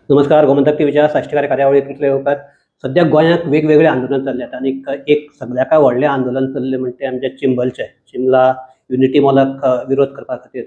नमस्कार. गोमंतक टीव्हीच्या साष्टकारी कार्यावळीक तुमचे येवकार. सध्या गोंयांत वेगवेगळे आंदोलन चल्ल्यात आनी एक सगळ्याका व्हडलें आंदोलन चल्लें म्हणजे तें आमच्या चिंबलचें. चिंबला युनिटी मॉलाक विरोध करपा खातीर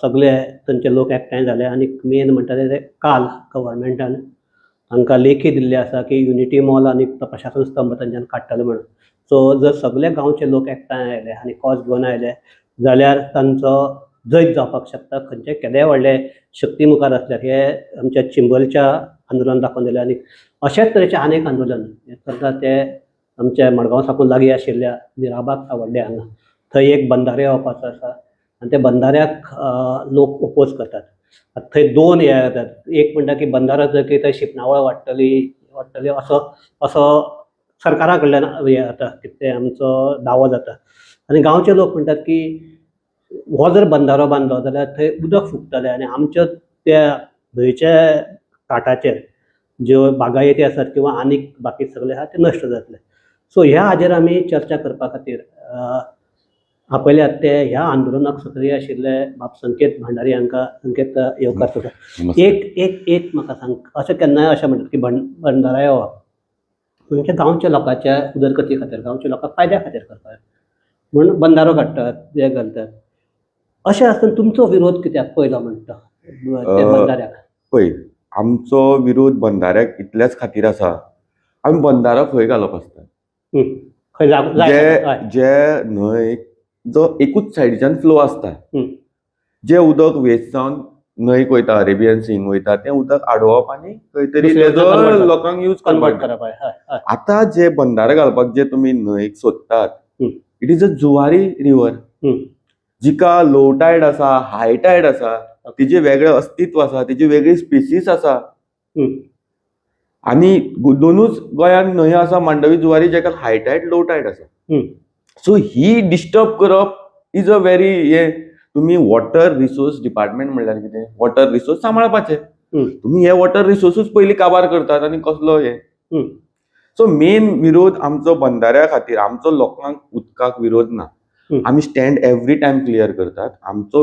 सगळे थंयचे लोक एकठांय जाले आनी मेन म्हणटाले ते काल गव्हर्मेंटान तांकां लेखी दिल्ली आसा की युनिटी मॉल आनी तो प्रशासन स्तंभ थंयच्यान काडटले म्हणून. सो जर सगळे गांवचे लोक एकठांय आयले आनी कॉज घेवन आयले जाल्यार तांचो जैत जावपाक शकता. खंयचे केदेय व्हडले शक्ती मुखार आसल्यार हे आमच्या चिंबलच्या आंदोलन दाखोवन दिलें आनी अशेच तरेचे आनीक आंदोलन करता ते आमच्या मडगांव साकून लागीं आशिल्ल्या मिराबाग सावड्डे हांगा. थंय एक बंधारे येवपाचो आसा आनी त्या बंधाऱ्याक लोक ओपोज करतात. थंय दोन हे जातात. एक म्हणटा की बंधारो जर की थंय शिपणावळ वाडटली असो सरकारा कडल्यान हे जाता, कितें आमचो दावो जाता. आनी गांवचे लोक म्हणटात की हो जर बंधारो बांदलो जाल्यार थंय उदक फुकतलें आनी आमच्या त्या न्हंयच्या कांठाचेर ज्यो बागायती आसात किंवा आनीक बाकी सगळे आसा ते नश्ट जातले. सो ह्या हाजेर आमी चर्चा करपा खातीर आपयल्यात ते ह्या आंदोलनाक सक्रीय आशिल्ले बाब संकेत भांडारी हांकां. संकेत येवकार तुका. एक म्हाका सांग, अशें केन्नाय अशें म्हणटात की बंधारा येवप म्हणजे गांवच्या लोकांच्या उदरगती खातीर, गांवच्या लोकांक फायद्या खातीर करतात म्हणून बंधारो काडटात, हे घालतात. अशें आसतना तुमचो विरोध कित्याक पयलो म्हणटा त्या बंधाऱ्याक? पळय, आमचो विरोध बंधाऱ्याक इतल्याच खातीर आसा, आमी बंधारो खंय घालप आसता. खंय जाय जे न्हंयक जो एकूच सायडीच्यान फ्लो आसता, जे उदक वेस्ट जावन न्हंयक वयता, अरेबियन सींक वयता, तें उदक आडोवप आनी खंय तरी तेजो लोकांक यूज करप. आतां जे बंधारे घालपाक जे तुमी न्हंयक सोदतात, it is a Zuari river. जिका लो टायड आसा, हाय टायड आसा, तिचे वेगळें अस्तित्व आसा, तिची वेगळी स्पिसीस आसा. आनी दोनूच गोंयांत न्हंय आसा, मांडवी जुवारी, जेका हाय टायड लो टायड आसा. सो ही डिस्टर्ब करप इज अ व्हेरी हे. तुमी वॉटर रिसोर्स डिपार्टमेंट म्हणल्यार कितें, वॉटर रिसोर्स सांबाळपाचे. तुमी हे वॉटर रिसोर्सूच पयलीं काबार करतात आनी कसलो हे. सो मेन विरोध आमचो बंधाऱ्या खातीर. आमचो लोकांक उदकाक विरोध ना. आमी स्टँड एवरी टायम क्लियर करतात. आमचो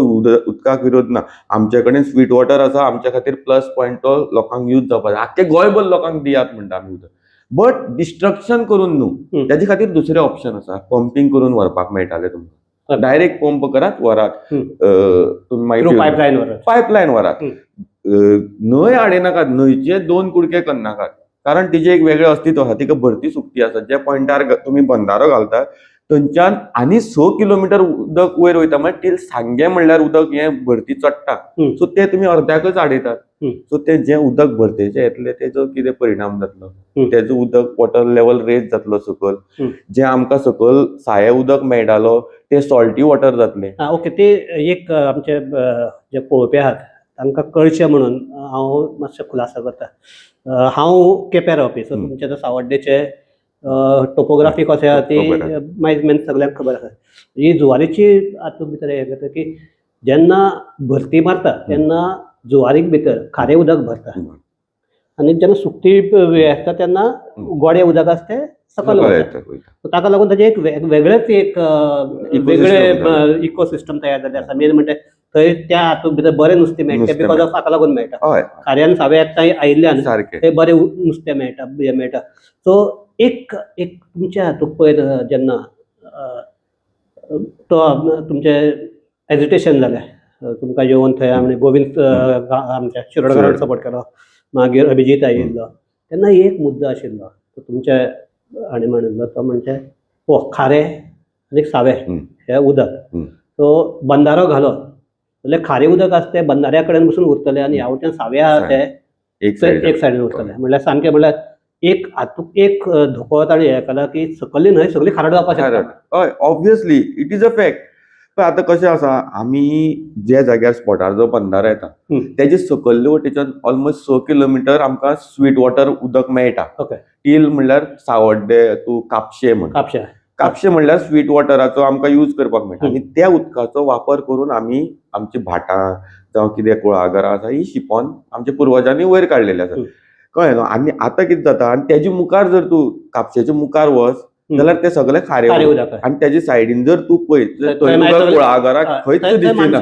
उदकाक विरोध ना. आमचे कडेन स्वीट वॉटर आसा, आमच्या खातीर प्लस पॉयंट तो लोकांक यूज जावपाक. आख्खे गोंयभर लोकांक दियात म्हणटा आमी उदक. बट डिस्ट्रक्शन करून न्हू. त्याच्या खातीर दुसरे ऑप्शन आसा. पंपिंग करून व्हरपाक मेळटाले तुमकां. डायरेक्ट पंप करात, व्हरात. तुमी मागीर पायपलायन व्हरात. न्हंय हाडिनाकात, न्हंयचे 2 कुडके करनाकात. कारण तिचे एक वेगळें अस्तित्व आसा, तिका भरती सुकती आसा. ज्या पॉयंटार तुमी बंधारो घालतात थंयच्यान आनी 6 किलोमिटर उदक वयर वयता. म्हणजे टील सांगे म्हणल्यार उदक हें भरती चडटा. सो ते तुमी अर्द्याकच आडयतात. सो ते जे उदक भरतेचे येतले तेजो कितें परिणाम जातलो? तेजो उदक वॉटर लेवल रेज जातलो सकयल. जे आमकां सकयल साये उदक मेळटालो ते सॉल्टी वॉटर जातले. ओके. ते एक आमचे जे पळोवपी आहात तांकां कळचें म्हणून हांव मातशें खुलासो करता. हांव केपें रावपी. सो तुमचे जो सावड्डेचे टोपोग्राफी कशें आसा ती मागीर सगळ्यांक खबर आसा. ही जुवारीची हातूंत भितर हें करता की जेन्ना भरती मारता तेन्ना जुवारीक भितर खारें उदक भरता आनी जेन्ना सुकती वेळ आसता तेन्ना गोडें उदक आसा तें सकयल वता. ताका लागून ताजें एक वेगळेंच एक वेगळें इकोसिस्टम तयार जाल्लें आसा. मेन म्हणजे थंय त्या हातूंत भितर बरें नुस्तें मेळटा बिकॉज ऑफ ताका लागून मेळटा. खाऱ्यान सावे एकठांय आयिल्ल्यान थंय बरें नुस्तें मेळटा. सो एक तुमच्या हातूंत पळय जेन्ना तो तुमचें एजिटेशन जालें, तुमकां येवन थंय आमी गोविंद आमच्या शिरोडकराक सपोर्ट केलो, मागीर अभिजीत आयिल्लो, तेन्ना एक मुद्दो आशिल्लो तो तुमच्या हांणी म्हणिल्लो, तो म्हणजे खारें आनी सावें हें उदक. सो बंधारो घालो जाल्यार खारें उदक आसा तें बंधाऱ्या कडेन पसून उरतलें आनी ह्या वटेन सावें आसा तें एक सायडीन उरतलें. म्हणल्यार सामकें म्हणल्यार एक हातूंत एक धोको ताणें हें केला की सकयली न्हंय सगळी खारट जावपाक शकता. हय, obviously it is a fact. पण आतां कशें आसा, आमी जे जाग्यार स्पॉटार जो बंधारो येता तेजे सकयल्ले वटेच्यान ऑलमोस्ट 6 किलोमिटर आमकां स्वीट वॉटर उदक मेळटा. टील म्हणल्यार सावड्डे तूं कापशे म्हणल्यार स्वीट वॉटराचो आमकां यूज करपाक मेळटा. आनी त्या उदकाचो वापर करून आमी आमची भाटां जावं कितें कुळागरां आसा ही शिंपोन आमच्या पुर्वजांनी वयर काडलेली आसा. कळ्ळें न्हू. आनी आतां कितें जाता, आनी तेजे मुखार जर तूं कापशेच्या मुखार वच जाल्यार ते सगळे खारें उदक. आनी तेजे सायडीन जर तूं पळयत थंय कुळागरां खंयच दिसना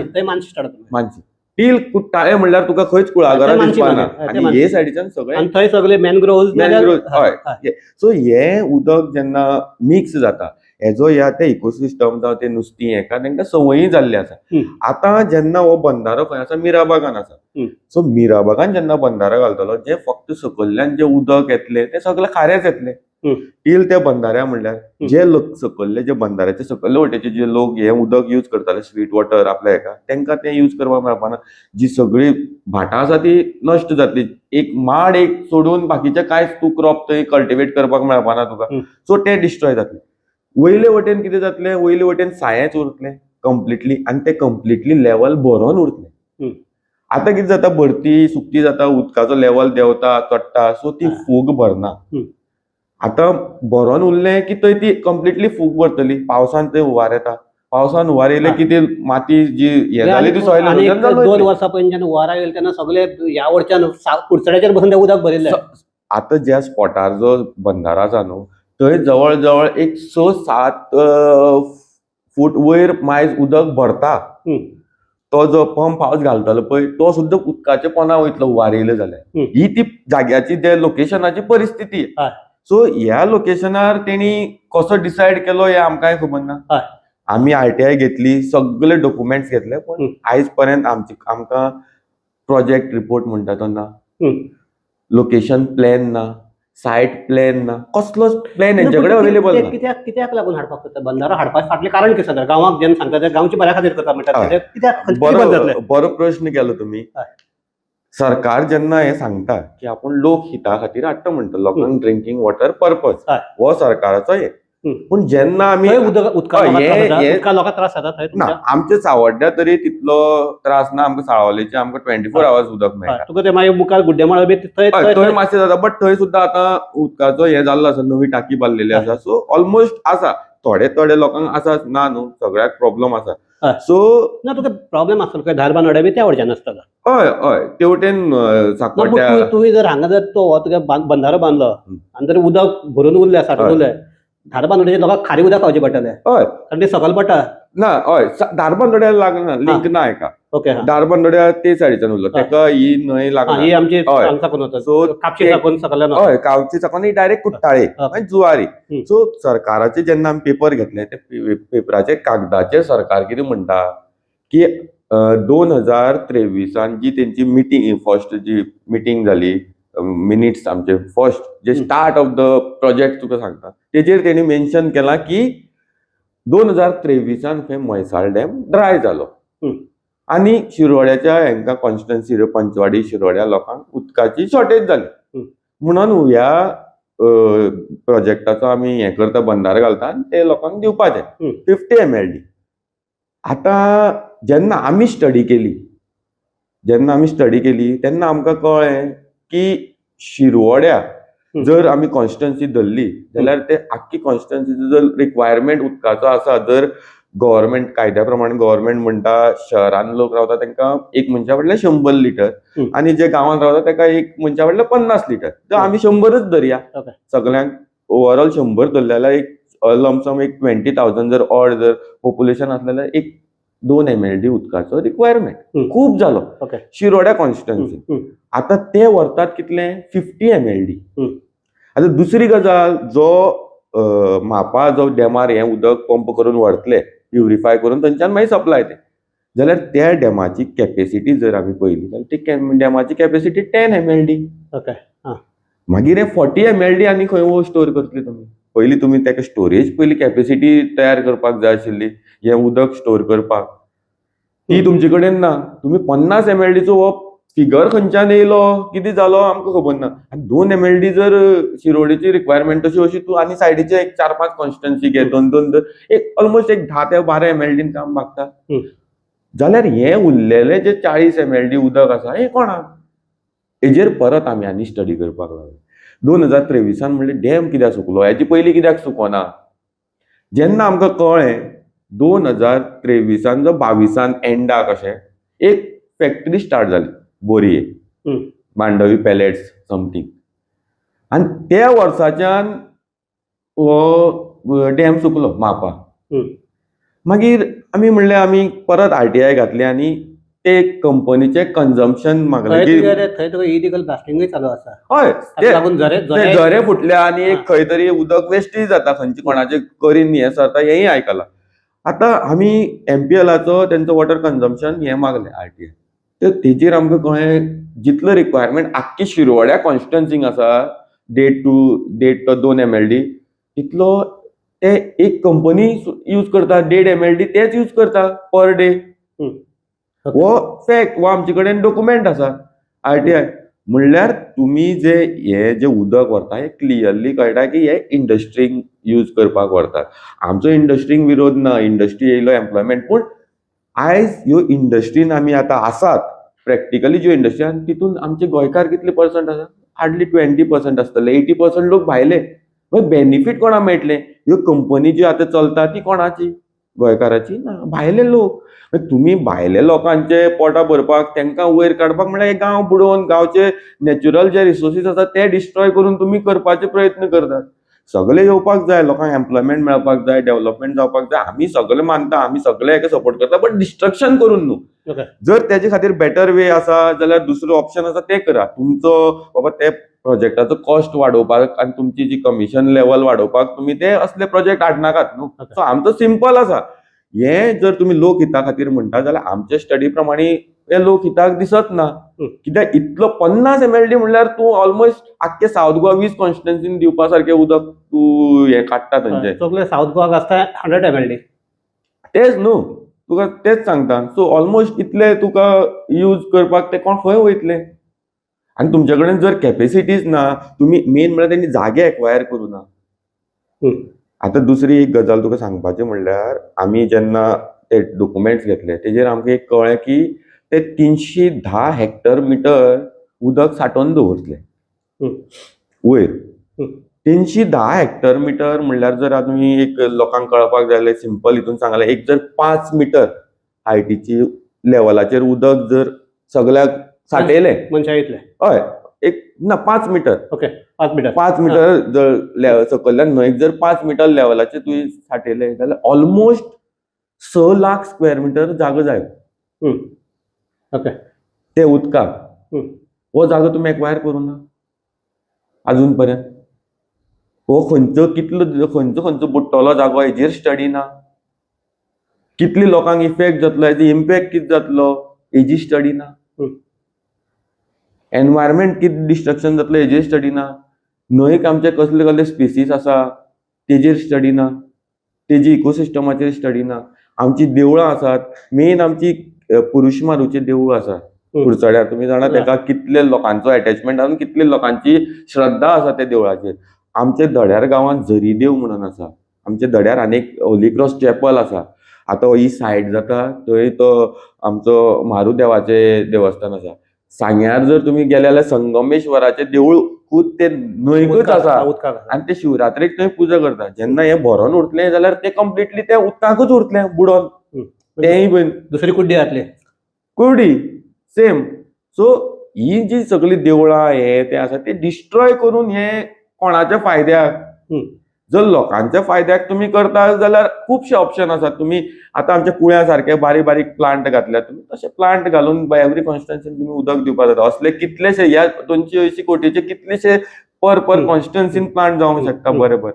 मानसी. टील कुट्टाळे म्हणल्यार तुका खंयच कुळागरां ते दिसपाना मानसी आनी मानसी. हे सायडीच्यान सगळे आणि थंय सगळे मॅनग्रोव्ह हय सो हे उदक जेन्ना मिक्स जाता हेजो ह्या ते इकोसिस्टम जावं ते नुस्तीं हेका तांकां संवयी जाल्ली आसा. आतां जेन्ना हो बंधारो खंय आसा मिराबागान आसा. सो मिराबागान जेन्ना बंधारो घालतलो जे फक्त सकयल्यान जे उदक येतले ते सगळे खारेच येतले. टील त्या बंधाऱ्या म्हणल्यार जे लोक सकयल्ले जे बंधाऱ्याचे सकयल्ले वटेचे जे लोक हे उदक यूज करताले स्वीट वॉटर आपल्या हेका तांकां ते यूज करपाक मेळपाना. जी सगळी भाटां आसा ती नश्ट जातली. एक माड एक सोडून बाकीचे कांयच तूं क्रॉप थंय कल्टिवेट करपाक मेळपाना तुका. सो ते डिस्ट्रॉय जातले. वयले वटेन कितें जातलें वयले वटेन सायेंच उरतलें कंप्लिटली आनी ते कंप्लिटली लेवल भरोन उरतलें. आतां कितें जाता भरती सुकी जाता उदकाचो लेवल देंवता चडटा सो ती फूग भरना. आतां भरोन उरलें की थंय ती कंप्लिटली फूग भरतली. पावसान थंय हुंवार येता. पावसान हुंवार येयले की ती माती जी हे जाली ती सॉयल इरोजन चालू 2 जातली. वर्सां पयलीं जेन्ना हुंवार येयले तेन्ना सगळे ह्या वटच्यान कुडचड्याचेर बसून ते उदक भरिल्लें. आतां ज्या स्पॉटार जो बंधारो आसा न्हू थंय जवळ जवळ एक 6-7 फूट वयर मायज उदक भरता. तो जो पंप हाऊस घालतलो पळय तो सुद्दां उदकाच्या पोंदा वयतलो हुंवार येयलो जाल्यार. ही ती जाग्याची त्या लोकेशनाची परिस्थिती. सो ह्या लोकेशनार तेणी कसो डिसायड केलो हे आमकांय खबर ना. आमी RTI घेतली सगळे डॉक्युमेंट्स घेतले पण आयज पर्यंत आमकां प्रोजेक्ट रिपोर्ट म्हणटा तो ना. लोकेशन प्लॅन ना. सायट प्लॅन ना. कसलोच प्लॅन हेंचे कडेन अवेलेबल ना. कित्याक लागून हाडपाक सोदता बंधारो हाडपाक फाटलें कारण कितें जाता गांवाक जेन्ना सांगता ते गांवच्या बऱ्या खातीर करता म्हणटात कित्याक बरो प्रश्न केलो तुमी. सरकार जेन्ना हे सांगता की आपण लोक हिता खातीर हाडटा म्हणटा लोकांक ड्रिंकींग वॉटर पर्पज हो सरकाराचो हे. पूण जेन्ना आमी उदका लोकांक त्रास जाता थंय ना आमच्या सावड्ड्या तरी तितलो त्रास ना. आमकां साळावलेचे आमकां 24 आवर्स उदक मेळटा. तुका ते मागीर मुखार गुड्डेमाळ बी थंय मातशें जाता बट थंय सुद्दां आतां उदकाचो हे जाल्लो आसा नवी टाकी बांदलेली आसा. सो ऑलमोस्ट आसा. थोडे लोकांक आसा ना न्हू सगळ्याक प्रॉब्लेम आसा. सो ना तुका प्रॉब्लेम आसतलो खंय धार बांदोड्या बी त्या वटच्यान आसतलो. हय ते वटेन सांकवाळ्या तुवें जर हांगा जर तो तुका बंधारो बांदलो आनी जर उदक भरून उरलें सांठून उरलें धार बांदोड्याच्या लोकांक खारें उदक खावचें पडटलें. हय कारण ते सकयल पडटा ना. हय धारबांदोड्या लागना लिंक ना हेका. ओके धारबांदोड्या ते सायडीच्यान उरलो तेका ही न्हंय लागना. ही आमची सो कापशी साकून सकयल्यान हय कावची साकून डायरेक्ट कुट्टाळे आनी जुवारी. सो सरकाराचे जेन्ना आमी पेपर घेतले ते पेपराचे कागदाचेर सरकार कितें म्हणटा की 2023 जी तेंची मिटींग फर्स्ट जी मिटींग जाली मिनिट्स आमचे फर्स्ट जे स्टार्ट ऑफ द प्रोजेक्ट तुका सांगता तेजेर तेणी मेन्शन केलां की 2023 खंय म्हैसाळ डॅम ड्राय जालो आनी शिरोड्याच्या हांकां कॉन्स्टिट्युएन्सी पंचवाडी शिरोड्या लोकांक उदकाची शॉर्टेज जाली. म्हणून ह्या प्रोजेक्टाचो आमी हे करता बंधारो घालता आनी ते लोकांक दिवपाचें 50 MLD. आतां जेन्ना आमी स्टडी केली तेन्ना आमकां कळ्ळें की शिरोड्या जर आमी कॉन्स्टिट्युएन्सी धरली जाल्यार ते आख्खी कॉन्स्टिट्युएन्सीचो जर रिक्वायरमेंट उदकाचो आसा जर गव्हर्मेंट कायद्या प्रमाणे गव्हर्मेंट म्हणटा शहरान लोक रावता तांकां एक मनशा फाटल्यान 100 लिटर आनी जे गांवांत रावता ताका एक मनशा फाटल्यान 50 लिटर. तर आमी 100च धरया सगळ्यांक ओवरऑल 100 धरले जाल्यार एक लमसम एक 20,000 जर ऑड जर पॉप्युलेशन आसलें जाल्यार एक 2 MLD उदकाचो रिक्वायरमेंट खूब जालो शिरोड्या कॉन्स्टिट्युएन्सी. आतां ते व्हरतात कितले 50 MLD. आतां दुसरी गजाल जो म्हापा जो डॅमार हें उदक पंप करून व्हरतले प्युरिफाय करून थंयच्यान मागीर सप्लाय ते जाल्यार त्या डॅमाची कॅपेसिटी जर आमी पळयली जाल्यार ती डॅमाची कॅपेसिटी 10 MLD. मागीर हे 40 MLD आनी खंय स्टोर करतले तुमी. पयलीं तुमी ताका स्टोरेज पयली कॅपेसिटी तयार करपाक जाय आशिल्ली हें उदक स्टोर करपाक ती तुमचे कडेन ना. तुमी 50 MLDचो हो फिगर खंयच्यान येयलो कितें जालो आमकां खबर ना. आनी 2 MLD जर शिरोडेची रिक्वायरमेंट अशी तूं आनी सायडीचे एक 4-5 कॉन्स्टिट्युएन्सी घे 2 एक ऑलमोस्ट एक 10 ते 12 MLD काम मागता जाल्यार हें उरलेलें जे 40 MLD उदक आसा हें कोणाक. हेजेर परत आमी आनी स्टडी करपाक लागले. 2023 म्हणल्यार डॅम कित्याक सुकलो हेची पयलीं कित्याक सुकोना. जेन्ना आमकां कळ्ळें 2023 जो 22 एंडाक अशें एक फॅक्टरी स्टार्ट जाली बोरये मांडवी पॅलेट्स समथींग आनी त्या वर्साच्यान हो डॅम सुकलो म्हापा. मागीर आमी म्हणलें आमी परत RTI घातली आनी ते कंपनीचे कन्झम्पशन मागले की थंय तुका इलिगल ब्लास्टिंगूय चालू आसा. हय ताका लागून ते झरे फुटल्या आणि एक खंय तरी उदक वेस्टूय जाता, खंयची कोणाचे करीन हे सरता हेंय आयकलां. आतां आमी MPLाचो तेंचो वॉटर कन्झम्पशन हे मागले RTI. तर तेजेर आमकां कळ्ळें जितलो रिक्वायरमेंट आख्खी शिरवड्या कॉन्स्टिट्युएन्सीक आसा 1.5 to 2 MLD तितलो ते एक कंपनी यूज करता 1.5 MLD तेच यूज करता पर डे. हो फॅक्ट, हो आमचे कडेन डॉक्युमेंट आसा RTI. म्हणल्यार तुम्ही हे जे उदक व्हरता हे क्लियरली कळटा की हे इंडस्ट्रीक यूज करपाक व्हरतात. आमचो इंडस्ट्रीक विरोध ना, इंडस्ट्री येयलो एम्प्लॉयमेंट, पूण आयज ह्यो इंडस्ट्रीन आमी आतां आसात प्रॅक्टिकली ज्यो इंडस्ट्री आसा तितून आमचे गोंयकार कितले पर्संट आसा? हार्डली 20% आसतले. 80% लोक भायले. मागीर बेनिफीट कोणाक मेळटलें? ह्यो कंपनी ज्यो आतां चलता ती कोणाची? गोंयकाराची ना, भायले लोक. तुम्ही भायले लोकांचे पोटां भरपाक तेंकां वयर काडपाक म्हळ्यार हे गांव बुडोवन गांवचे नॅचरल जे रिसोर्सीस आसा ते डिस्ट्रॉय करून तुम्ही करपाचे प्रयत्न करतात. सगळे येवपाक जाय, लोकांक एम्प्लॉयमेंट मेळपाक जाय, डेव्हलपमेंट जावपाक जाय. आमी सगळे मानता, आमी सगळे हेका सपोर्ट करता, बट डिस्ट्रक्शन करून न्हू. जर तेजे खातीर बेटर वे आसा जाल्यार दुसरो ऑप्शन आसा ते करा. तुमचो बाबा ते प्रोजेक्टाचो कॉस्ट वाडोवपाक आनी तुमची जी कमिशन लेवल वाडोवपाक तुम्ही ते असले प्रोजेक्ट हाडनाकात न्हू. सो आमचो सिंपल आसा. हे जर तुम्ही लोकहिता खातीर म्हणटा जाल्यार आमच्या स्टडी प्रमाणे हे लोकहिताक दिसत ना. कित्याक इतलो 50 MLD म्हणल्यार तूं ऑलमोस्ट आख्खे साऊथ गोवा 20 कॉन्स्टिट्युएन्सीन दिवपा सारखें उदक तूं हे काडटा थंयचे. सगळे साऊथ गोवाक आसता 100 MLD. तेच न्हू, तुका तेच सांगता. सो ऑलमोस्ट इतले तुका यूज करपाक ते कोण खंय वयतले? आनी तुमचे कडेन जर कॅपेसिटीज ना, तुम्ही मेन म्हळ्यार तेणी जागे एक्वायर करूं ना. आतां दुसरी एक गजाल तुका सांगपाचें म्हणल्यार आमी जेन्ना ते डॉक्युमेंट्स घेतले तेजेर आमकां एक कळ्ळें की ते 310 हेक्टर मिटर उदक सांठोवन दवरतले वयर. 310 हेक्टर मिटर म्हणल्यार जर आमी एक लोकांक कळपाक जाय जाल्यार सिंपल हितून सांगल्यार एक जर 5 मिटर हायटीची लेवलाचेर उदक जर सगळ्याक सांठयले मनशां येतले. हय एक ना 5 मिटर. Okay 5 metre. 5 मिटर जर सकयल्यान न्हंयक जर 5 मिटर लेवलाचेर तुवें सांठयले जाल्यार ऑलमोस्ट 6 लाख स्क्वेअर मिटर जागो जाय. ओके. ते उदकाक हो जागो तुमी एक्वायर करूं ना अजून पर्यंत. हो खंयचो बुडटलो जागो हेजेर स्टडी ना. कितली लोकांक इफेक्ट जातलो, हेजो इम्पॅक्ट कितें जातलो हेजी स्टडी ना. एनवायरमेंट कितें डिस्ट्रक्शन जातलें हेजेर स्टडी ना. न्हंयक आमचे कसले कसले स्पिसीस आसा तेजेर स्टडी ना. तेजी इकोसिस्टमाचेर स्टडी ना. आमची देवळां आसात, मेन आमची पुरुश मारूचे देवूळ आसा कुडचड्यार. तुम्ही जाणा तेका कितले लोकांचो अटॅचमेंट आनी कितले लोकांची श्रद्धा आसा त्या देवळाचेर. आमचे धड्यार गांवांत झरीदेव म्हणून आसा. आमचे धड्यार आनीक होली क्रॉस चॅपल आसा. आतां ही सायड जाता थंय तो आमचो मारू देवाचें देवस्थान आसा. सांग्यार जर तुम्ही गेले जाल्यार संगमेश्वराचें देवूळ खूब ते न्हंयकूच आसा आनी ते शिवरात्रेक थंय पुजा करता. जेन्ना हे भरोन उरतलें जाल्यार ते कंप्लिटली त्या उदकाकूच उरतलें बुडोन. तेंय बीन दुसरी कुड्डी जातली. कुर्डी सेम. सो ही जी सगळी देवळां हे ते आसा ते डिस्ट्रॉय करून हे कोणाच्या फायद्याक? जर लोकांच्या फायद्याक तुम्ही करता जाल्यार खुबशे ऑप्शन आसात. तुम्ही आतां आमच्या कुळ्या सारखे बारीक बारीक प्लांट घातल्यात. तुम्ही तशे प्लांट घालून बाय एवरी कॉन्स्टिट्युएन्सीन तुम्ही उदक दिवपाक जाता. असले कितलेशे ह्या 280 कोटीचे कितलेशे पर कॉन्स्टिट्युएन्सीन प्लांट जावंक शकता. बरोबर.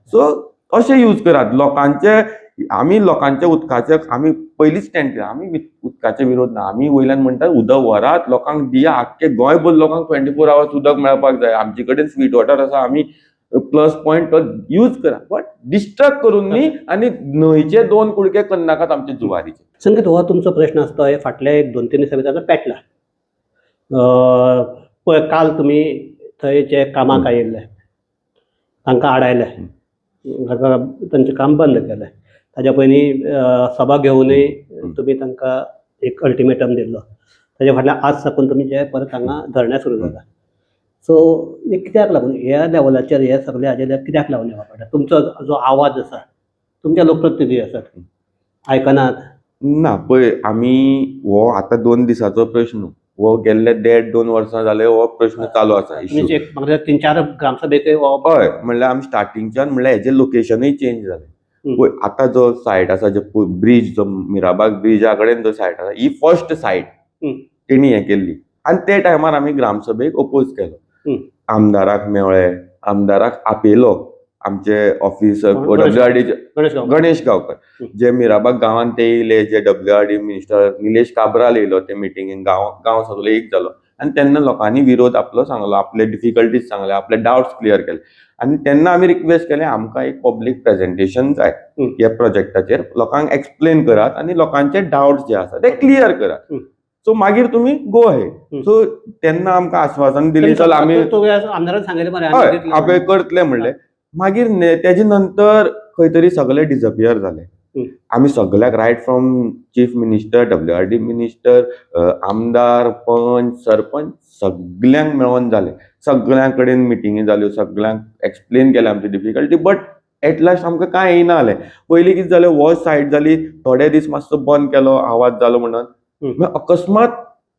सो अशें यूज करात. आमी लोकांच्या उदकाचे आमी पयलींच स्टँड केला. आमी उदकाचे विरोध ना. आमी वयल्यान म्हणटात उदक व्हरात, लोकांक दिया. आख्खे गोंयभर लोकांक 24 आवर्स उदक मेळपाक जाय. आमचे कडेन स्वीट वॉटर आसा. आमी प्लस पॉयंट तो यूज करा, बट डिस्ट्रक्ट करून न्ही. आनी न्हंयचे 2 कुडके करनाकात आमचे जुवारीचे. संगीत हो तुमचो प्रश्न आसता हे फाटल्या 2-3 दिसां पेटला. पळय काल तुमी थंय जे कामाक आयिल्ले तांकां आडायले, तांचें काम बंद केलें. ताज्या पयलीं सभा घेवनूय तुमी तांकां एक अल्टिमेटम दिल्लो. ताज्या फाटल्यान आज साकून तुमी जे परत हांगा धरणे सुरू जाला. सो हे कित्याक लागून ह्या लेवलाचेर हे सगळे हाजेर कित्याक लागून येवपा पडटा? तुमचो जो आवाज आसा, तुमचे लोकप्रतिनिधी आसात, आयकनात? ना पळय आमी हो आतां 2 दिसाचो प्रश्न. हो गेल्ले 1.5-2 वर्सां जाले हो प्रश्न चालू आसा. म्हणजे 3-4 ग्रामसभेक हय म्हणल्यार आमी स्टार्टिंगच्यान म्हणल्यार हेजे लोकेशनूय चेंज जालें. आता जो सायट आसा जो ब्रिज जो मिराबाग ब्रिजा कडेन जो सायट आसा ही फर्स्ट सायट तेणी हे केल्ली आनी ते टायमार आमी ग्रामसभेक ओपोज केलो. आमदाराक मेवळे, आमदाराक आपयलो आमचे ऑफिसर WRD गणेश गांवकर जे मिराबाग गांवांत ते येयले, जे WRD मिनिस्टर निलेश काब्राल येयलो ते मिटिंगेक, गांव सगळो एक जालो आनी तेन्ना लोकांनी विरोध आपलो सांगलो, आपले डिफिकल्टीज सांगले, आपले डाउट्स क्लियर केले आनी तेन्ना आमी रिक्वेस्ट केलें आमकां एक पब्लीक प्रेझेंटेशन जाय ह्या प्रोजेक्टाचेर, लोकांक एक्सप्लेन करात आनी लोकांचे डाउट्स जे आसा ते क्लियर करात. सो मागीर तुम्ही गो अहेड. सो तेन्ना आमकां आश्वासन दिली चल आमी आमदारान सांगलें आपले करतले म्हणले. मागीर तेजे नंतर खंय तरी सगळे डिसअपियर जाले. आमी सगळ्याक right from chief minister, WRD minister, आमदार, पंच, सरपंच सगळ्यांक मेळोन जाले, सगळ्यां कडेन मिटिंगी जाल्यो, सगळ्यांक एक्सप्लेन केलें आमची डिफिकल्टी, बट एट लास्ट आमकां कांय येयना जालें. पयलीं कितें जालें, हो सायट जाली, थोडे दीस मातसो बंद केलो, आवाज जालो म्हणून अकस्मात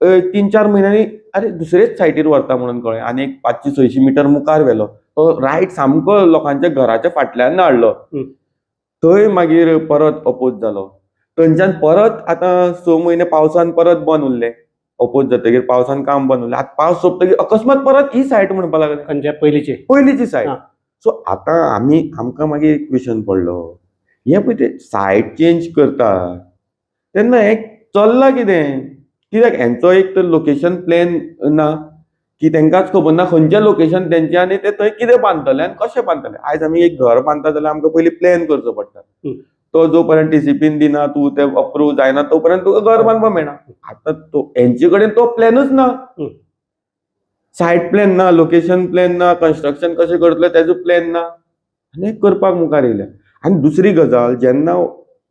3-4 म्हयन्यांनी अरे दुसरेच सायटीर व्हरता म्हणून कळ्ळें आनी एक 500-600 मिटर मुखार व्हेलो. तो रायट सामको लोकांच्या घराच्या फाटल्यान हाडलो. थंय मागीर परत अपोज जालो. थंयच्यान परत आतां 6 म्हयने पावसान परत बंद उरले. अपोज जातकीर पावसान काम बंद उरलें. आतां पावस सोंपतकीर अकस्मात परत ही सायट म्हणपा लागले, पयलीची सायट. सो आतां आमकां मागीर एक क्वेशन पडलो, हे पळय ते सायट चेंज करता तेन्ना हे चल्लां कितें? कित्याक हेंचो एक तर लोकेशन प्लॅन ना, की तेंकांच खबर ना खंयचें लोकेशन तेंचें आनी ते थंय कितें बांदतले आनी कशें बांदतले. आयज आमी एक घर बांदता जाल्यार आमकां पयलीं प्लॅन करचो पडटा. तो जो पर्यंत TCPन दिना, तूं ते अप्रूव जायना तो पर्यंत तुका घर बांदपाक मेळना. आतां तो हेंचे कडेन तो प्लॅनूच ना. सायट प्लॅन ना, लोकेशन प्लॅन ना, कन्स्ट्रक्शन कशें करतले तेजो प्लॅन ना आनी करपाक मुखार येयल्या. आनी दुसरी गजाल, जेन्ना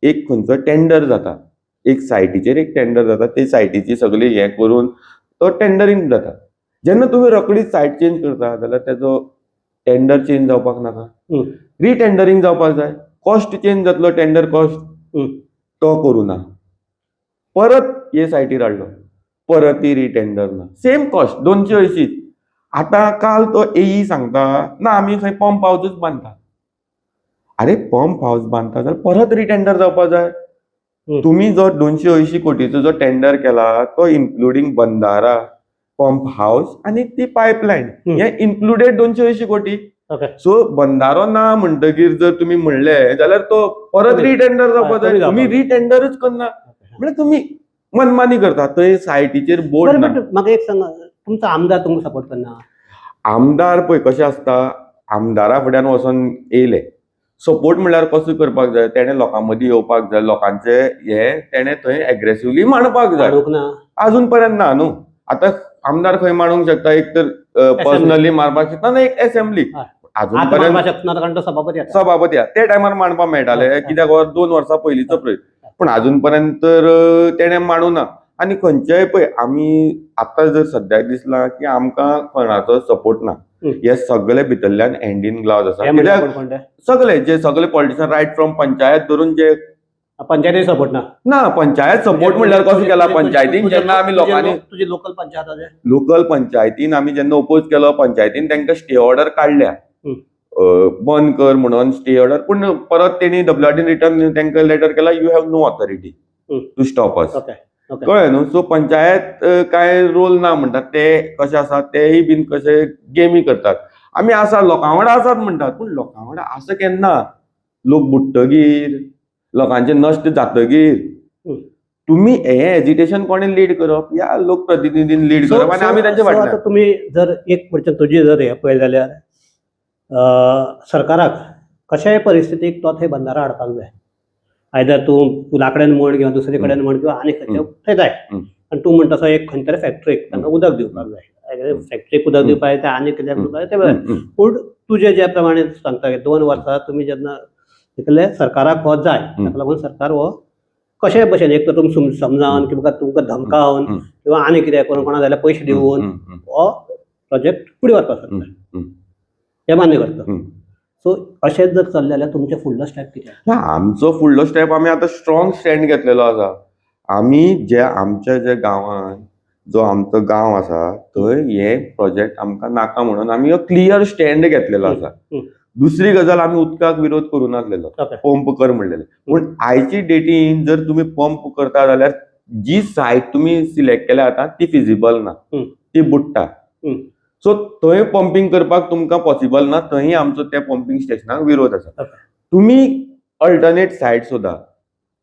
एक खंयचो टेंडर जाता, एक सायटीचेर एक टेंडर जाता, ते सायटीची सगळी हे करून तो टेंडरींग जाता. जेन्ना तुमी रोखडीच सायट चेंज करता जाल्यार तेजो टेंडर चेंज जावपाक नाका, रिटेंडरींग जावपाक जाय. कॉस्ट चेंज जातलो, टेंडर कॉस्ट तो करूं ना, परत हे सायटीर हाडलो, परत ती रिटेंडर ना, सेम कॉस्ट 280. आतां काल तो AE सांगता ना आमी खंय पंप हाऊसच बांदता. अरे पंप हाऊस बांदता जाल्यार परत रिटेंडर जावपाक जाय. तुम्ही जो 280 कोटीचो जो टेंडर केला तो इन्क्लुडिंग बंधारा, पंप हाऊस आणि ती पाईपलाईन हे इन्क्लुडेड 280 कोटी. सो बंधारो ना म्हणटकीर जर तुम्ही म्हणले जाल्यार तो परत रिटेंडर जावपाक जाय. तुम्ही रिटेंडरच करना म्हणजे तुम्ही मनमानी करता. थंय सायटीचेर बोर्ड ना. म्हाका एक सांगा, तुमचो आमदार तुमकां सपोर्ट करना? आमदार पळय कशें आसता, आमदारा फुड्यान वचोन येयले, सपोर्ट म्हणल्यार कसो करपाक जाय, तेणे लोकां मदीं येवपाक जाय, लोकांचे हे तेणे थंय एग्रेसिव्हली मांडपाक जाय. अजून पर्यंत ना न्हू. आतां आमदार खंय मांडूंक शकता, एक तर पर्सनली मारपाक शकता ना एक असेंब्ली. अजून पर्यंत सभापती ते टायमार मांडपाक मेळटाले, कित्याक 2 वर्सां पयलींचो प्रयत्न. पण अजून पर्यंत तर तेणे मांडूना. आनी खंयचेय पळय आमी आतां जर सद्याक दिसला की आमकां कोणाचो सपोर्ट ना, हे सगळे भितरल्यान हँड इन ग्लावज आसा. कित्याक सगळे पॉलिटिशियन रायट फ्रॉम पंचायत धरून जे पंचायती सपोर्ट ना, पंचायत सपोर्ट म्हणल्यार कसो केला, पंचायतीन जेन्ना आमी लोकांनी तुजी लोकल पंचायतीन आमी जेन्ना ओपोज केलो, पंचायतीन तांकां स्टे ऑर्डर काडल्या, बंद कर म्हणून स्टे ऑर्डर. पूण परत तेणी WRD रिटर्न तांकां लेटर केला, you have no authority to stop us. कळ्ळें न्हू. सो पंचायत कांय रोल ना म्हणटात ते कशें आसा, तेय बीन कशे गेमी करतात. आमी आसा लोकां वांगडा आसात म्हणटात, पूण लोकां वांगडा आसा केन्ना, लोक बुडटगीर, लोकांचे नश्ट जातगीर तुम्ही हे एजिटेशन कोणी लीड करप या लोकप्रतिनिधीन लीड करप आनी आमी तांचे फाटल्यान. तुम्ही जर एक म्हणजे तुजी जर हे पळय जाल्यार सरकाराक कशाय परिस्थितीक तो थंय बंधारो हाडपाक जाय. आयदर तूं लाकड्यान म्हण किंवा दुसरे कडेन म्हण किंवा आनी खंयच्या थंय जाय. आनी तूं म्हणटा तसो एक खंय तरी फॅक्टरीक तांकां उदक दिवपाक जाय. फॅक्टरीक उदक दिवपाक जाय, आनी कित्याक दिवपाक जाय ते. पूण तुजे ज्या प्रमाणे सांगता 2 वर्सां तुमी जेन्ना सरकाराक हो जाय, ताका लागून सरकार हो कशेय भशेन एक तर तुमकां समजावन किंवा तुमकां धमकावन किंवा आनी कितें करून कोणा जाल्यार पयशे दिवन हो प्रोजेक्ट फुडें व्हरपाक सोदता, हे मान्य करता. सो अशेंच जर चल्लें जाल्यार तुमचें फुडलो स्टेप कितें? आमचो फुडलो स्टेप आमी आतां स्ट्रॉंग स्टँड घेतलेलो आसा. आमी आमच्या जे गांवांत जो आमचो गांव आसा थंय हे प्रोजेक्ट आमकां नाका म्हणून आमी क्लियर स्टँड घेतलेलो आसा. दुसरी गजाल आमी उदकाक विरोध करू नासलेलो, ओके. पंप कर म्हणलेले. पूण आयची डेटीन जर तुम्ही पंप करता जाल्यार जी सायट तुम्ही सिलेक्ट केल्या आतां ती फिजिबल ना, ती बुडटा. सो थंय पंपिंग करपाक तुमकां पॉसिबल ना, थंय आमचो त्या पंपिंग स्टेशनाक विरोध आसा. ओके. तुम्ही अल्टरनेट सायट सोदा,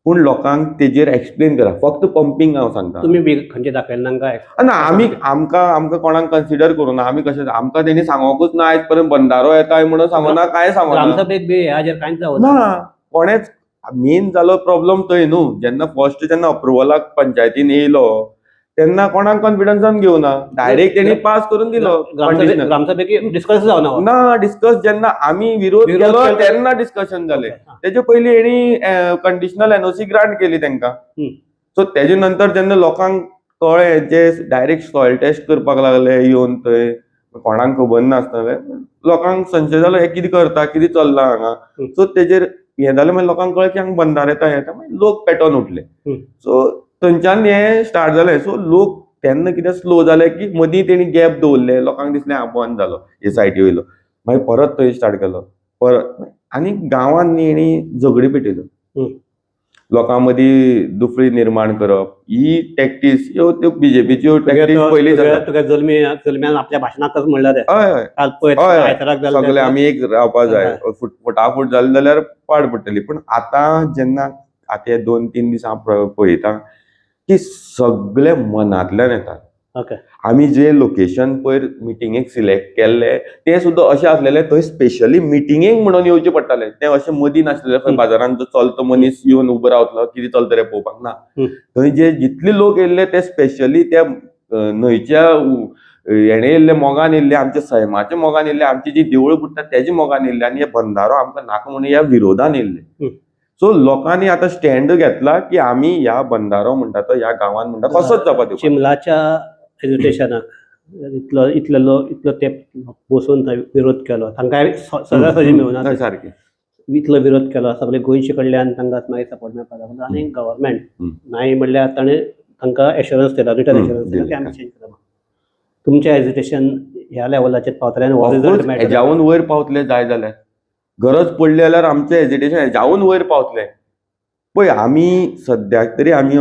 पूण लोकांक तेजेर एक्सप्लेन करा. फक्त पंपिंग हांव सांगता. तुम्ही बी खंयचे दाखयलें तांकां? ना आमकां कोणाक कन्सिडर करूं ना. आमी कशें आमकां तेणी सांगोकूच ना आयज पर्यंत बंधारो येताय म्हणून सांगना, काय सांगना. ग्रामसभेक बी हाजेर कांयच जावना. ना कोणेच मेन जालो प्रॉब्लेम थंय न्हू. जेन्ना अप्रुवलाक पंचायतीन येयलो तेन्ना कोणाक कॉन्फिडन्सान घेवना. डायरेक्ट तेणी पास करून दिलो. ग्रामसभेक डिस्कस जावना. ना डिस्कस जेन्ना आमी विरोध केलो तेन्ना डिस्कशन जालें. तेजे पयलीं हेणी कंडिशनल एनओसी ग्रांट केली तांकां. सो तेजे नंतर जेन्ना लोकांक कळ्ळें, जे डायरेक्ट सॉयल टेस्ट करपाक लागले येवन थंय, कोणाक खबर नासतलें, लोकांक संशय जालो हे कितें करता, कितें चल्लां हांगा. सो तेजेर हें जालें मागीर लोकांक कळ्ळें की हांगा बंधार येता मागीर लोक पेटोवन उठले. सो थंयच्यान हें स्टार्ट जालें. सो लोक तेन्ना कितें स्लो जालें की मदीं तेणी गॅप दवरले. लोकांक दिसलें बंद जालो हे सायटी वयलो. मागीर परत थंय स्टार्ट केलो. परत आनी गांवांत न्ही हेणी झगडी पेटयल्यो. लोकां मदीं दुफळी निर्माण करप, ही टॅक्टीस त्यो बीजेपीच्यो टॅक्टीस पयलीं तुका जल्म्यान आपल्या भाशणांतच म्हणल्यार हय काल पळय सगळे आमी एक रावपा जाय. फटाफट जालें जाल्यार पाड पडटली. पूण आतां जेन्ना आतां 2-3 दीस हांव पळयतां की सगळे मनांतल्यान येता. ओके. आमी जे लोकेशन पयर मिटिंगेक सिलेक्ट केल्ले ते सुद्दां अशें आसलेले थंय स्पेशली मिटिंगेक म्हणून येवचें पडटालें. ते अशें मदीं नासलेले खंय बाजारांत जो चलतो मनीस येवन उबो रावतलो कितें चलता रे पळोवपाक ना. थंय जे जितले लोक येयल्ले ते स्पेशली त्या न्हंयच्या हेणे येयल्ले मोगान येयल्ले, आमच्या सैमाच्या मोगान येयल्ले, आमची जी देवळां बुडटात तेजे मोगान येयल्ले आनी हे बंधारो आमकां नाका म्हणून ह्या विरोधान येयल्ले. सो लोकांनी आतां स्टँड घेतला की आमी ह्या बंधारो म्हणटा तो ह्या गांवांत म्हणटा कसोच जावपा दिवपाना. चिमलाच्या एज्युकेशनाक इतलो तेंप बसून थंय विरोध केलो, तांकां सगळ्या सजी मेळूना. सारकें इतलो विरोध केलो, सगळे गोंयचे कडल्यान तांकां मागीर सपोर्ट मेळपाक लागलो. आनी गव्हर्मेंट नाही म्हणल्यार ताणें तांकां एश्युरन्स दिला, रिटर्न एश्युरन्स दिला की आमी चेंज करता. तुमचें एज्युकेशन ह्या लेवलाचेर पावतलें आनी रिजल्ट मेळटलो. हेज्यावून वयर पावतले जाय जाल्यार गरज पडली जाल्यार आमचें एज्युकेशन हेज्यावून वयर पावतलें. पळय आमी सद्याक तरी आमी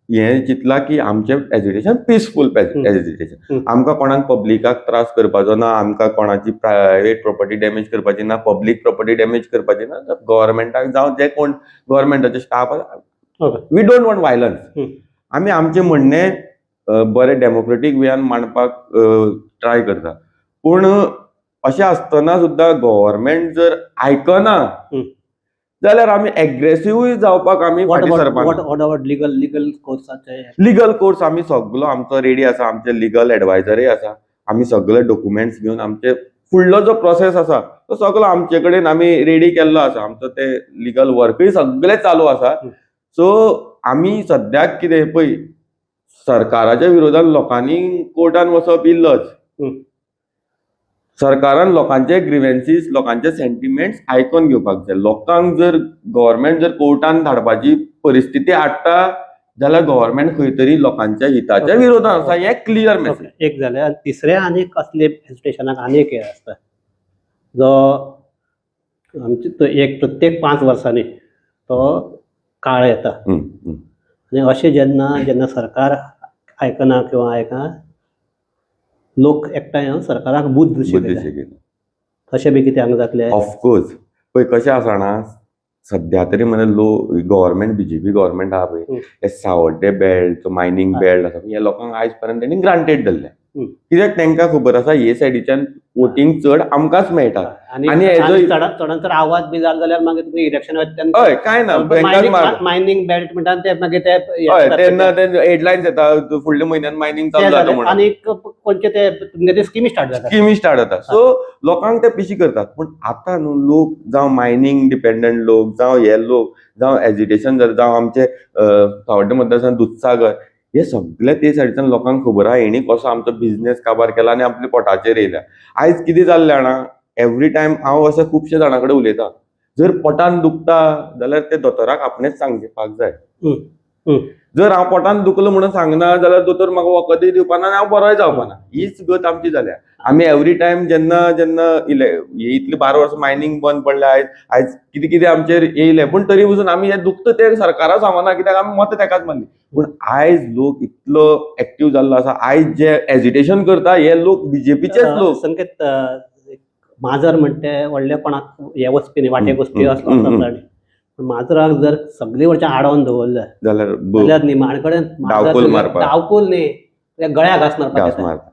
हें चिंतलां की आमचें एज्युकेशन पिसफूल एज्युकेशन. आमकां कोणाक पब्लिकाक त्रास करपाचो ना, आमकां कोणाची प्रायवेट प्रॉपर्टी डॅमेज करपाची ना, पब्लीक प्रॉपर्टी डॅमेज करपाची ना. गव्हर्मेंटाक जावं जे कोण गव्हर्मेंटाचे स्टाफ आसा, वी डोंट वॉन्ट वायलन्स. आमी आमचें म्हणणें बरें डेमोक्रेटीक वेयान मांडपाक ट्राय करता. पूण अशें आसतना सुद्दां गव्हर्मेंट जर आयकना जाल्यार आमी एग्रेसिव्हूय जावपाक आमी फाटीं सरपाना. लीगल कोर्साचे लीगल कोर्स आमी सगळो आमचो रेडी आसा. आमचे लीगल एडवायझरय आसा. आमी सगळे डॉक्युमेंट्स घेवन आमचे फुडलो जो प्रोसेस आसा तो सगळो आमचे कडेन आमी रेडी केल्लो आसा. आमचो ते लीगल वर्कय सगळें चालू आसा. सो आमी सद्याक कितें पळय सरकाराच्या विरोधान लोकांनी कोर्टान वचप इल्लोच. सरकारान लोकांचे ग्रिव्हन्सीस, लोकांचे सेंटिमेंट्स आयकून घेवपाक जाय. लोकांक जर गव्हर्मेंट जर कोर्टान धाडपाची परिस्थिती हाडटा जाल्यार गव्हर्मेंट खंय तरी लोकांच्या हिताच्या विरोधान आसा. हें क्लियर मेसेज. एक जालें. आनी तिसरें आनी कसले एज्युकेशनाक आनी एक हे आसता जो आमचे एक प्रत्येक 5 वर्सांनी तो काळ येता. आनी अशें जेन्ना सरकार आयकना किंवा लोक एकठांय येवन सरकाराक बुद्ध शिकयता. तशें बी कितें हांगा जातलें? ऑफकोर्स. पळय कशें आसा जाणा, सद्या तरी गव्हर्मेंट बीजेपी गव्हर्मेंट आहा पळय, हे सावड्डे बेल्ट, मायनींग बेल्ट आसा हे लोकांक आयज पर्यंत तेणी ग्रांटेड धरल्या. कित्याक तांकां खबर आसा हे सायडीच्यान वोटींग चड आमकांच मेळटा. आनी चडान चड आवाज बी जालो जाल्यार मागीर तुमी इलेक्शन हय कांय ना. मायनींग बेल्ट म्हणटा ते मागीर तेन्ना हेडलायन्स येता फुडल्या म्हयन्यान मायनींग चालू जाता म्हणून. आनी खंयचे ते तुमगे ते स्किमी स्टार्ट जाता. सो लोकांक ते पिशी करतात. पूण आतां न्हू लोक जावं मायनींग डिपेंडंट लोक जावं हे लोक जावं एज्युकेशन जावं आमचे सावड्डे मतदारसंघ दुधसागर हे सगळे ते सायडीच्यान लोकांक खबर आहा हेणी कसो आमचो बिझनेस काबार केला आनी आपल्या पोटाचेर येयल्या. आयज कितें जाल्लें जाणा, एवरी टायम हांव अशें खुबशे जाणां कडेन उलयतां, जर पोटान दुखता जाल्यार ते दोतोराक आपणेच सांगपाक जाय. जर हांव पोटान दुखलो म्हणून सांगना जाल्यार दोतोर म्हाका वखदय दिवपाना आनी हांव बरोय जावपाना. हीच गत आमची जाल्या. आमी एवरी टायम जेन्ना जेन्ना इतली 12 वर्सां मायनिंग बंद पडलें, आयज कितें कितें आमचेर येयलें, पूण तरी पसून आमी हें दुखता तें सरकारा सांगना, कित्याक आमी मतां तेकाच मारली. पूण आयज लोक इतलो एक्टिव्ह जाल्लो आसा. आयज जे एजिटेशन करता हे लोक बीजेपीचेच लोक. संकेत, माजर म्हणते व्हडलेपणाक हे वचपी न्ही, वाटेक वचपी असो प्राणी. माजराक जर सगळी वरच्या आडोवन दवरल्या जाल्यार निमाणे कडेन डावकोल मारपाक. डावकोल न्ही, त्या गळ्या घास घास मारपाक मारता.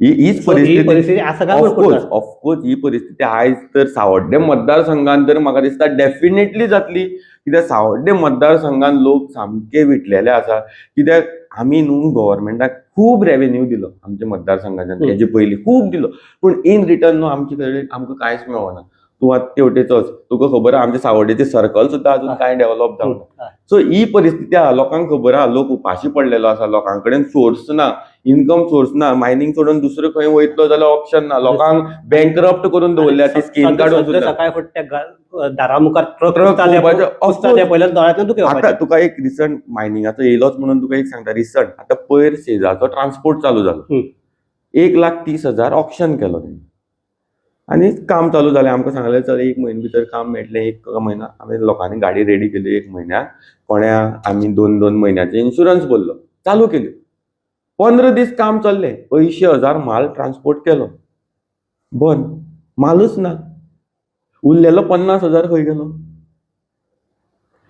हीच परिस्थिती आसा काय म्हणून ऑफकोर्स ही परिस्थिती आयज तर सावड्डे मतदारसंघात तर म्हाका दिसता डेफिनेटली जातली. कित्याक सावड्डे मतदारसंघात लोक सामके विटलेले आसा. कित्याक आमी न्हू गव्हर्नमेंटाक खूब रेव्हेन्यू दिलो आमच्या मतदारसंघाच्यान, हेजे पयलीं खूब दिलो, पूण इन रिटर्न न्हू आमचे कडेन आमकां कांयच मेळना. तूं आतां तेवटेचोच, तुका खबर आहा आमचे सावड्डेचे सर्कल सुद्दां अजून कांय डेव्हलप जावना. सो ही परिस्थिती आहा, लोकांक खबर आहा, लोक उपाशी पडलेलो आसा, लोकां कडेन सोर्स ना, इन्कम सोर्स ना, मायनिंग सोडून दुसरो खंय वयतलो जाल्यार ऑप्शन ना, लोकांक बँकरप्ट करून दवरल्या, ती स्कीम काडून सुद्दां. सकाळी फुडल्या दारा मुखार ट्रक पयल्याच दोळ्यांतल्यान दुखी आतां तुका एक रिसंट मायनिंगाचो येयलोच म्हणून तुका एक सांगता. रिसंट आतां पयर शेजारचो ट्रान्सपोर्ट चालू जालो, 1,30,000 ऑप्शन केलो तेणी आनी काम चालू जालें. आमकां सांगलें चल 1 म्हयने भितर काम मेळटलें. 1 म्हयनो आमी लोकांनी गाडी रेडी केली 1 म्हयन्याक. कोण्या आमी 2 म्हयन्याचे इन्शुरन्स भरलो, चालू केली. 15 दीस काम चल्लें, 80,000 माल ट्रान्सपोर्ट केलो, बंद, मालूच ना. उरलेलो 50,000 खंय गेलो?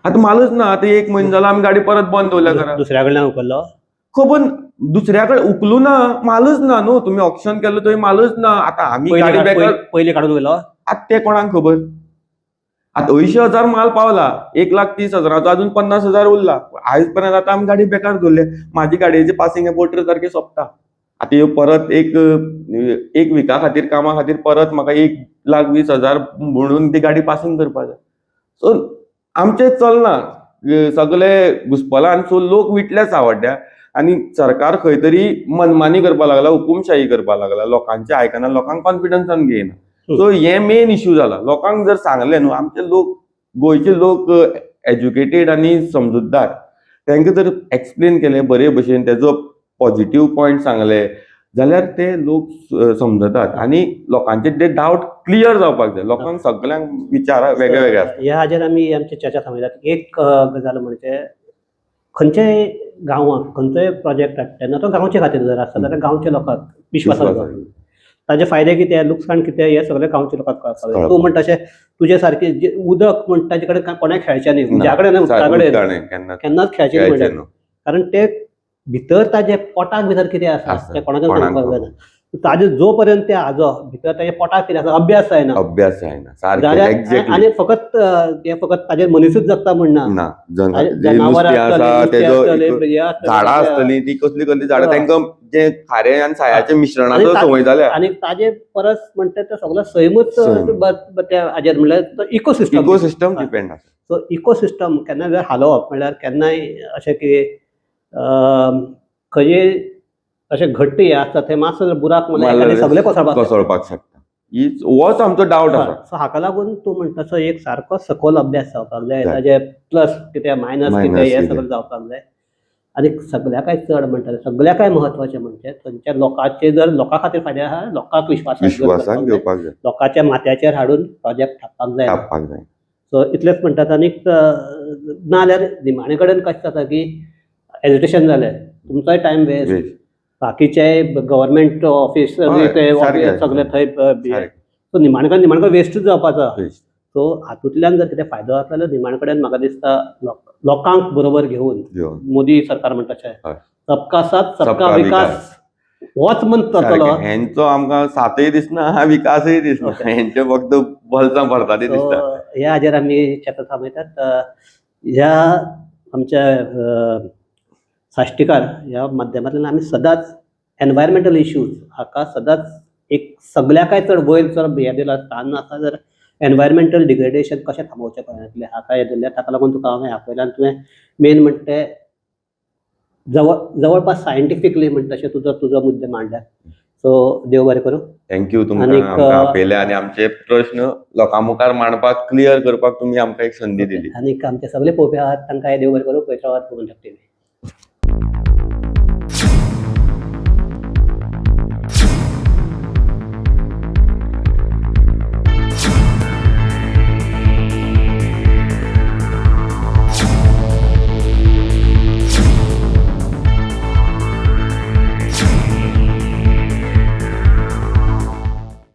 आतां मालूच ना. आतां 1 म्हयनो जालो आमी गाडी परत बंद दवरल्या घरा. दुसऱ्या कडल्यान उखल्लो खबर दुसऱ्या कडेन उखलू ना, मालूच ना न्हू. तुमी ऑप्शन केलो थंय मालूच ना. आतां आमी गाडी बेकार पयलीं काडून वयलो. आतां ते कोणाक खबर? आतां 80,000 माल पावला, 1,30,000 अजून 50,000 उरला. आयज पर्यंत आतां आमी गाडी बेकार दवरले. म्हाजी गाडयेचे पासिंग 15 तारखेक सोंपता. आतां ह्यो परत एक विका खातीर कामा खातीर परत म्हाका 1,20,000 म्हणून ती गाडी पासिंग करपाक जाय. सो आमचें चलना, सगळे घुस्पलान. सो लोक विटले सावड्ड्या आनी सरकार खंय तरी मनमानी करपाक लागला, हुकुमशाही करपाक लागला. लोकांचे आयकना, लोकांक कॉन्फिडन्सान घेयना. सो हे मेन इश्यू जाला. लोकांक जर सांगलें न्हू, आमचे लोक, गोंयचे लोक एज्युकेटेड आनी समजूतदार, तांकां जर एक्सप्लेन केलें बरे भशेन, तेजो पॉझिटिव्ह पॉयंट सांगले जाल्यार ते लोक समजतात आनी लोकांचे ते डावट क्लियर जावपाक जाय. लोकांक सगळ्यांक विचार वेगळे वेगळे आसता. ह्या हाजेर आमी आमची चर्चा थांबयतात. एक गजाल म्हणजे खंयच्याय गांवांत खंयचोय प्रोजेक्ट हाडटा तेन्ना तो गांवचे खातीर जर आसता जाल्यार गांवच्या लोकांक विश्वासान जावं. ताजे फायदे कितें, लुकसाण कितें, हे सगळे गांवच्या लोकांक कळपाक जाय. तूं म्हणटा तशें तुजे सारके उदक म्हणटा ताजे कडेन कोणाक खेळचें न्ही, उज्या कडेन उदका कडेन केन्नाच खेळचें न्ही म्हणटा. कारण ते भितर ताजे पोटाक भितर कितें आसा तें कोणाकच सांगपाक जायना. ताजे जो पर्यंत ते हाजो भितर ताजे पोटाक कितें आसा अभ्यास जायना आनी फकत हे फकत ताजेर मनीसूच जगता म्हणना. झाडां आसतलीं, ती कसली कसली झाडां, तांकां जे खारें आनी सायाच्या मिश्रणाचो संवय जाल्या. आनी ताजे परस म्हणटा ते सगळो सैमूच त्या हाजेर म्हणल्यार इकोसिस्टम डिपेंड आसा. सो इकोसिस्टम केन्ना जर हालोवप म्हणल्यार केन्नाय अशें की खंयय अशें घट्ट हे आसता थंय मातसो जर बुराक मारल्यार सगळे कोसळपाक शकता. होच आमचो डावट आसा. सो हाका लागून तूं म्हणटा तसो एक सारको सखोल अभ्यास जावपाक जाय. ताजे प्लस कितें मायनस कितें हे सगळें जावपाक जाय. आनी सगळ्याकाय चड म्हणटा सगळ्याकाय म्हत्वाचें म्हणजे थंयच्या लोकांचे जर लोकां खातीर फायदे आहा, लोकांक विश्वासान घेवपाक जाय. लोकांच्या माथ्याचेर हाडून प्रोजेक्ट थापपाक जाय. सो इतलेंच म्हणटात. आनीक नाजाल्यार निमाणे कडेन कशें जाता की एज्युकेशन जालें, तुमचोय टायम वेस्ट, बाकीचे गव्हर्मेंट ऑफिस सगळे थंय. सो निमाणे कडेन वेस्टूच जावपाचो. सो हातूंतल्यान जर कितें फायदो जाता जाल्यार निमाणे कडेन म्हाका दिसता लोकांक बरोबर घेवन मोदी सरकार म्हणटा तशें सबका साथ सबका विकास होच मंत्र जातलो. हेंचो आमकां साथय दिसना, विकासय दिसना, हेंचे फक्त बल्सां भरता ते दिसता. ह्या हाजेर आमी चर्चा थांबयतात. ह्या आमच्या साश्टीकार ह्या माध्यमांतल्यान आमी सदांच एनवायरमेंटल इश्यूज हाका सदांच एक सगळ्याकाय चड वयर चड हें दिला स्थान आसा. जर एनवायरमेंटल डिग्रेडेशन कशें थांबोवचें पडटलें हाका हें दिल्लें. ताका लागून तुका हांवें ह्या पयल्यान तुवें मेन म्हणटा जवळपास सायंटिफिकली म्हणटा तशें तुजो मुद्दे मांडल्यात. सो देव बरें करूं. थँक्यू तुमकां आनीक, आमकां आपयले आनी आमचे प्रश्न लोकां मुखार मांडपाक क्लियर करपाक तुमी आमकां एक संदी दिली. आनीक आमचे सगळे पळोवपी आहात तांकां देव बरें करूं. पवित्र आवाज करून शकते.